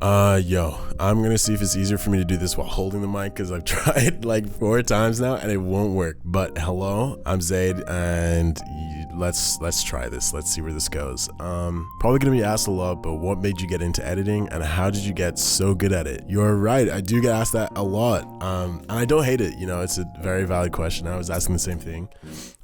Yo, I'm gonna see if it's easier for me to do this while holding the mic because I've tried like 4 times now and it won't work. But hello, I'm Zade, and let's try this. Let's see where this goes. Probably gonna be asked a lot, but what made you get into editing and how did you get so good at it? You're right, I do get asked that a lot. And I don't hate it. You know, it's a very valid question. I was asking the same thing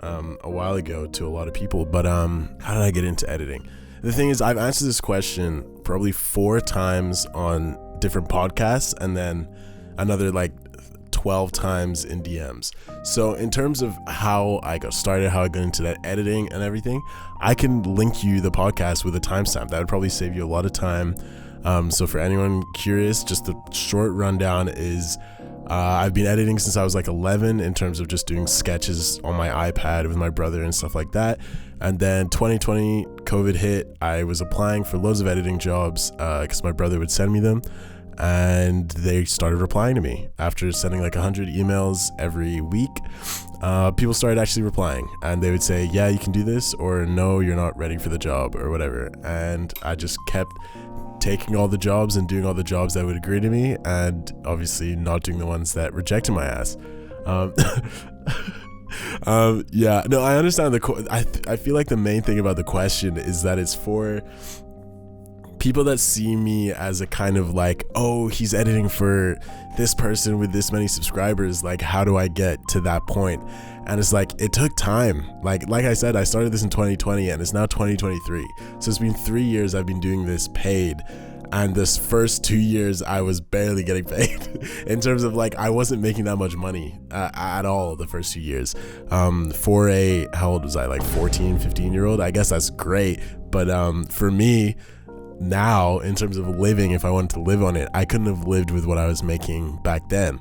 a while ago to a lot of people. But how did I get into editing? The thing is, I've answered this question probably 4 times on different podcasts and then another like 12 times in DMs. So in terms of how I got started, how I got into that editing and everything, I can link you the podcast with a timestamp. That would probably save you a lot of time. So for anyone curious, just the short rundown is I've been editing since I was like 11 in terms of just doing sketches on my iPad with my brother and stuff like that. And then 2020 COVID hit. I was applying for loads of editing jobs because my brother would send me them, and they started replying to me after sending like 100 emails every week. People started actually replying, and they would say, yeah, you can do this, or no, you're not ready for the job, or whatever. And I just kept taking all the jobs and doing all the jobs that would agree to me, and obviously not doing the ones that rejected my ass. Yeah, no, I understand I feel like the main thing about the question is that it's for people that see me as a kind of like, oh, he's editing for this person with this many subscribers, like how do I get to that point? And it's like, it took time. Like I said, I started this in 2020 and it's now 2023, so it's been 3 years I've been doing this paid. And this first 2 years I was barely getting paid in terms of like, I wasn't making that much money at all the first 2 years. For a, how old was I, like 14, 15-year-old? I guess that's great. But for me now, in terms of living, if I wanted to live on it, I couldn't have lived with what I was making back then.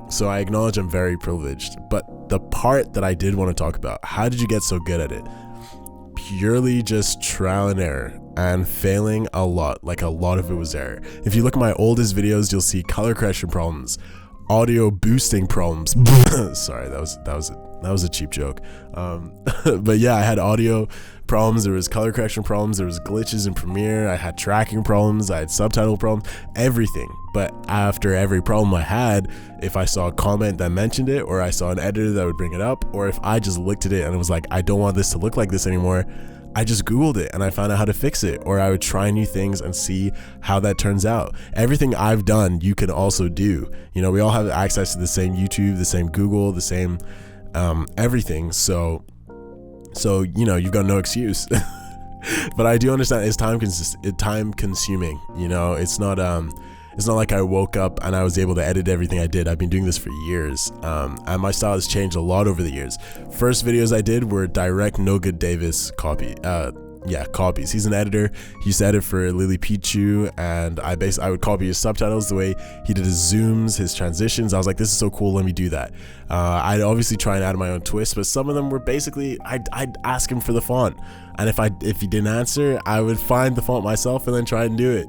So I acknowledge I'm very privileged. But the part that I did want to talk about, how did you get so good at it? Purely just trial and error and failing a lot. Like a lot of it was error. If you look at my oldest videos, you'll see color correction problems, audio boosting problems. Sorry, that was a cheap joke. But yeah, I had audio problems, there was color correction problems, there was glitches in Premiere, I had tracking problems, I had subtitle problems, everything. But after every problem I had, if I saw a comment that mentioned it, or I saw an editor that would bring it up, or if I just looked at it and it was like, I don't want this to look like this anymore, I just Googled it and I found out how to fix it. Or I would try new things and see how that turns out. Everything I've done, you can also do. You know, we all have access to the same YouTube, the same Google, the same everything. So you know, you've got no excuse. But I do understand it's time consuming. You know, it's not like I woke up and I was able to edit everything I did. I've been doing this for years, and my style has changed a lot over the years. First videos I did were direct No Good Davis copies. He's an editor. He used to edit for Lily Pichu, and I would copy his subtitles, the way he did his zooms, his transitions. I was like, this is so cool, let me do that. I'd obviously try and add my own twist, but some of them were basically, I'd ask him for the font, and if he didn't answer, I would find the font myself and then try and do it.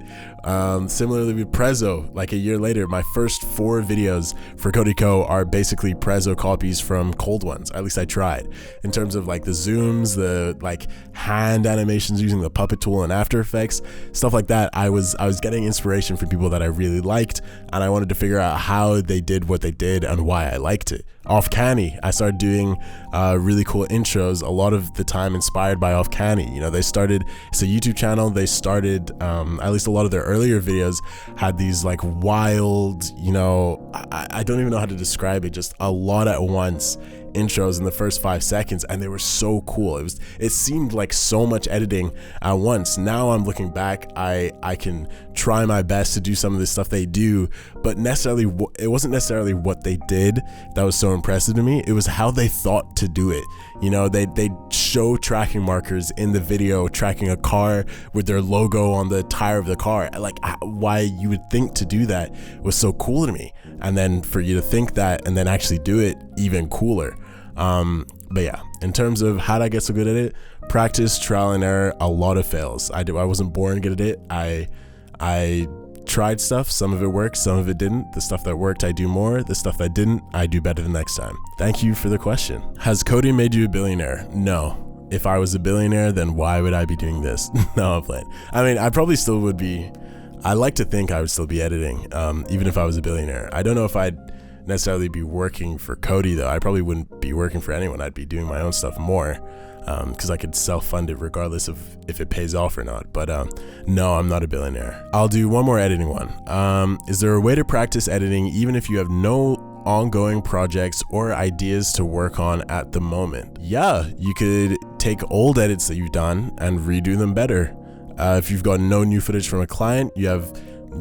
Similarly with Prezzo, like a year later, my first 4 videos for CodyKo are basically Prezzo copies from cold ones. At least I tried. In terms of like the zooms, the like hand animations using the puppet tool and After Effects, stuff like that. I was getting inspiration from people that I really liked, and I wanted to figure out how they did what they did and why I liked it. Off Canny, I started doing really cool intros, a lot of the time inspired by Off Canny. You know, it's a YouTube channel. They started, at least a lot of their earlier videos had these like wild, you know, I don't even know how to describe it, just a lot at once intros in the first 5 seconds, and they were so cool. It seemed like so much editing at once. Now I'm looking back, I can try my best to do some of the stuff they do, but it wasn't necessarily what they did that was so impressive to me. It was how they thought to do it. You know, they show tracking markers in the video, tracking a car with their logo on the tire of the car. Like, why you would think to do that was so cool to me, and then for you to think that and then actually do it, even cooler. But yeah, in terms of how did I get so good at it, practice, trial and error, a lot of fails. I wasn't born good at it. I tried stuff, some of it worked, some of it didn't. The stuff that worked, I do more. The stuff that didn't, I do better the next time. Thank you for the question. Has Cody made you a billionaire? No. If I was a billionaire, then why would I be doing this? No, I'm playing. I mean, I probably still would be I like to think I would still be editing, even if I was a billionaire. I don't know if I'd necessarily be working for Cody though. I probably wouldn't be working for anyone. I'd be doing my own stuff more, because I could self-fund it regardless of if it pays off or not. But no, I'm not a billionaire. I'll do one more editing one. Is there a way to practice editing even if you have no ongoing projects or ideas to work on at the moment? Yeah, you could take old edits that you've done and redo them better. If you've got no new footage from a client, you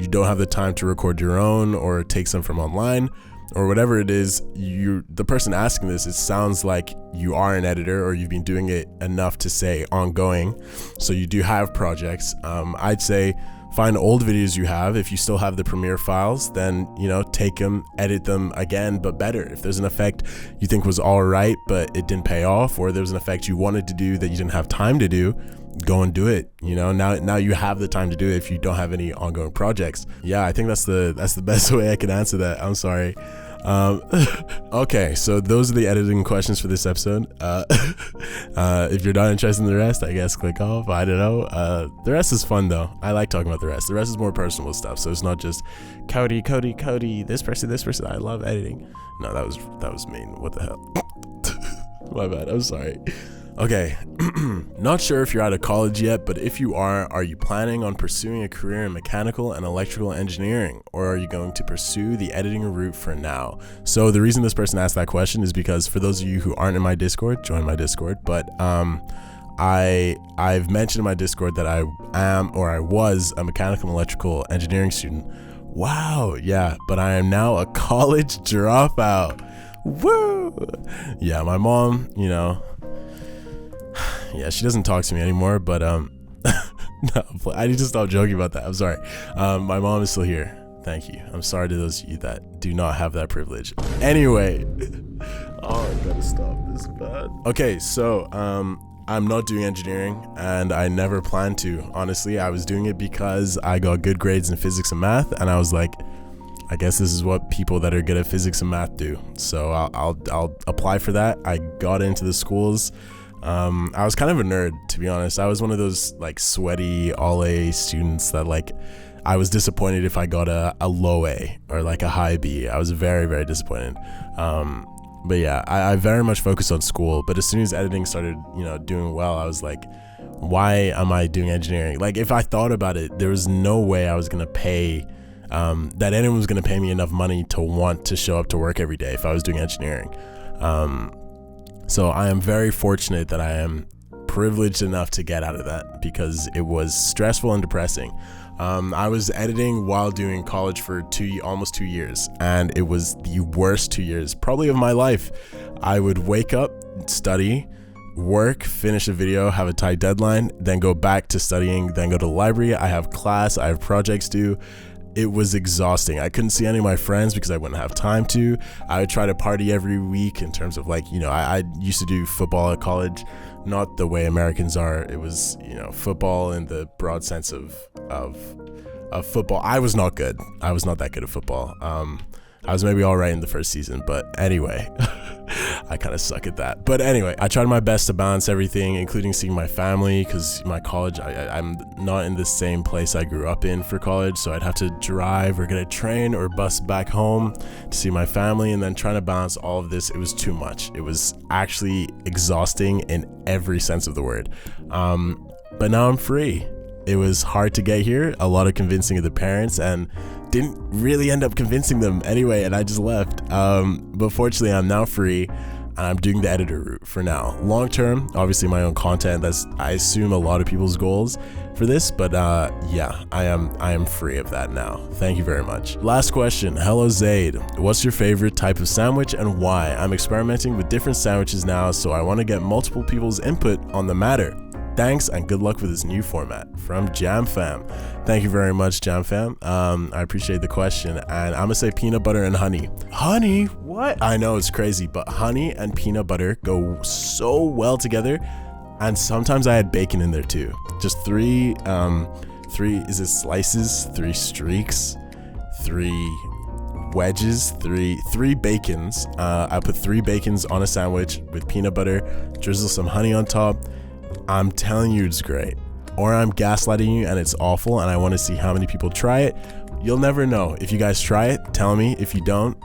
don't have the time to record your own or take some from online or whatever it is, the person asking this, it sounds like you are an editor or you've been doing it enough to say ongoing, so you do have projects. I'd say find old videos you have. If you still have the Premiere files, then take them, edit them again, but better. If there's an effect you think was all right but it didn't pay off, or there was an effect you wanted to do that you didn't have time to do, go and do it. Now you have the time to do it if you don't have any ongoing projects. Yeah, I think that's the best way I can answer that. I'm sorry. Okay, so those are the editing questions for this episode. If you're not interested in the rest, I guess click off. I don't know. The rest is fun though. I like talking about the rest. The rest is more personal stuff, so it's not just Cody, this person. I love editing. No, that was mean. What the hell? My bad. I'm sorry. Okay, not sure if you're out of college yet, but if you are you planning on pursuing a career in mechanical and electrical engineering, or are you going to pursue the editing route for now? So the reason this person asked that question is because for those of you who aren't in my Discord, join my Discord, but I've mentioned in my Discord that I was a mechanical and electrical engineering student. Wow, yeah, but I am now a college dropout. Woo! Yeah, my mom, yeah, she doesn't talk to me anymore, but no, I need to stop joking about that. I'm sorry. My mom is still here. Thank you. I'm sorry to those of you that do not have that privilege. Anyway, oh, I gotta stop this bad. Okay, so I'm not doing engineering, and I never planned to. Honestly, I was doing it because I got good grades in physics and math, and I was like, I guess this is what people that are good at physics and math do. So I'll apply for that. I got into the schools. I was kind of a nerd, to be honest. I was one of those like sweaty all A students that like I was disappointed if I got a low A or like a high B. I was very, very disappointed. But yeah, I very much focused on school. But as soon as editing started, doing well, I was like, why am I doing engineering? Like, if I thought about it, there was no way I was gonna pay that anyone was gonna pay me enough money to want to show up to work every day if I was doing engineering. So I am very fortunate that I am privileged enough to get out of that, because it was stressful and depressing. I was editing while doing college for almost 2 years, and it was the worst 2 years probably of my life. I would wake up, study, work, finish a video, have a tight deadline, then go back to studying, then go to the library. I have class, I have projects due. It was exhausting. I couldn't see any of my friends because I wouldn't have time to. I would try to party every week in terms of like, I used to do football at college, not the way Americans are. It was, football in the broad sense of football. I was not good. I was not that good at football. I was maybe all right in the first season, but anyway, I kind of suck at that. But anyway, I tried my best to balance everything, including seeing my family, because my college, I'm not in the same place I grew up in for college, so I'd have to drive or get a train or bus back home to see my family, and then trying to balance all of this, it was too much. It was actually exhausting in every sense of the word. But now I'm free. It was hard to get here, a lot of convincing of the parents, and didn't really end up convincing them anyway, and I just left. But fortunately, I'm now free, and I'm doing the editor route for now. Long term, obviously my own content, that's I assume a lot of people's goals for this, but yeah, I am free of that now. Thank you very much. Last question. Hello Zade, what's your favorite type of sandwich and why? I'm experimenting with different sandwiches now, so I want to get multiple people's input on the matter. Thanks and good luck with this new format. From Jam Fam. Thank you very much, Jam Fam. I appreciate the question, and I'm gonna say peanut butter and honey. Honey? What? I know, it's crazy, but honey and peanut butter go so well together, and sometimes I had bacon in there too. Just three is it slices, 3 streaks, 3 wedges, three bacons. I put 3 bacons on a sandwich with peanut butter, drizzle some honey on top. I'm telling you, it's great. or I'm gaslighting you and it's awful and I want to see how many people try it. You'll never know. If you guys try it, tell me. If you don't,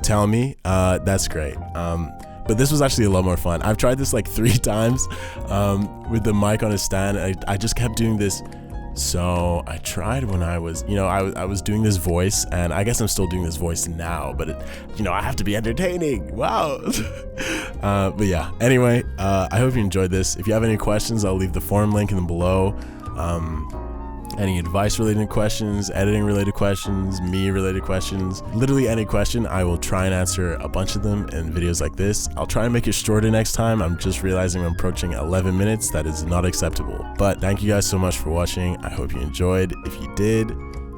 tell me. That's great. But this was actually a lot more fun. I've tried this like 3 times with the mic on a stand. I just kept doing this. So I tried when I was, I was doing this voice, and I guess I'm still doing this voice now, but I have to be entertaining. Wow. But yeah, anyway, I hope you enjoyed this. If you have any questions, I'll leave the forum link in the below. Any advice related questions, editing related questions, me related questions, literally any question, I will try and answer a bunch of them in videos like this. I'll try and make it shorter next time. I'm just realizing I'm approaching 11 minutes. That is not acceptable. But thank you guys so much for watching. I hope you enjoyed. If you did,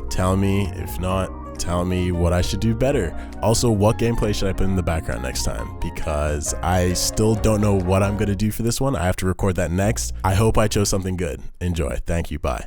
tell me. If not, tell me what I should do better. Also, what gameplay should I put in the background next time? Because I still don't know what I'm going to do for this one. I have to record that next. I hope I chose something good. Enjoy. Thank you. Bye.